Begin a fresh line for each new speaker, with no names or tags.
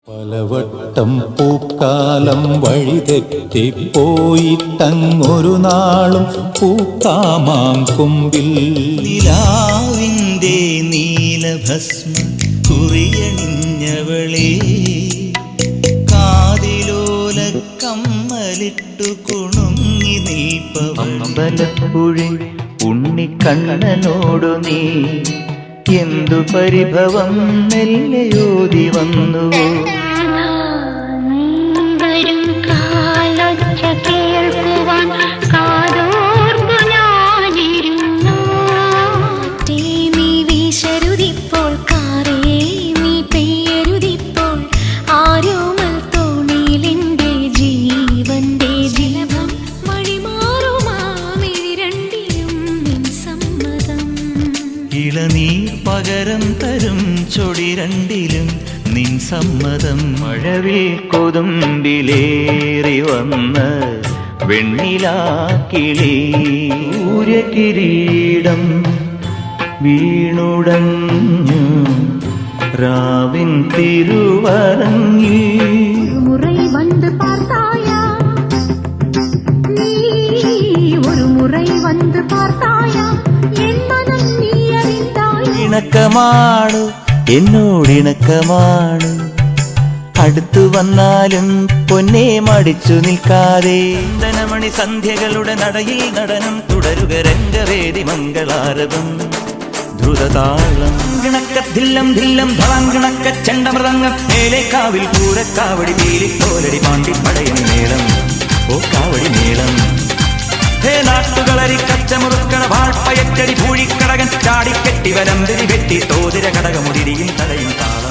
പലവട്ടം പൂക്കാലം വഴിതെറ്റിപ്പോയിട്ടങ്ങൊരു നാളും പൂക്കാമാങ്കൊമ്പിൽ
നിലാവിൻ്റെ നീലഭസ്മ കുറിയണിഞ്ഞവളേ കാതിലോല കമ്മലിട്ടു കുണുങ്ങി
നിൽപ്പവമ്പലപ്പുഴി ഉണ്ണിക്കണ്ണനോടു നീ എന്തു പരിഭവം മെല്ലയോതി വന്നു.
ഇളനീർ പകരം തരും ചൊടി രണ്ടിലും നിൻ സമ്മതം.
മഴവിൽ കൊതുമ്പിലേറി വന്ന് വെണ്ണിലാക്കിളി സൂര്യകിരീടം വീണുടഞ്ഞു രാവിൻ തിരുവരങ്ങിൽ.
മുறை வந்து பார்த்தாயா நீ ஒரு முறை வந்து பார்த்தாயா என் மனம் நீ அறிந்தாய்.
ഇണക്കമാണു എന്നോടിണക്കമാണു അടുത്തു വന്നാലും പൊന്നെ മടിച്ചു നിൽക്കാതെ. ചന്ദനമണി സന്ധ്യകളുടെ നടയിൽ നടനം തുടരുക രംഗവേദി മംഗളാരവം ദ്രുതതാളം ഗണക്കത്തില്ലം ധില്ലം ധളാങ്കണക്ക ചെണ്ടമൃതംഗം മേലേക്കാവിൽ പൂരക്കാവടി പീലിക്കോലടി പാണ്ടിപ്പടയണി മേളം ഓ കാവടി മേളം. ഹേ നാട്ടുകളരി കച്ചമുറുക്കണ വാൾപ്പയക്കടി ഭൂഴിക്കടകൻ ചാടിക്കെട്ടി വലംബരി വെട്ടി തോതിര കടകമുടിരിയും തടയും താളം.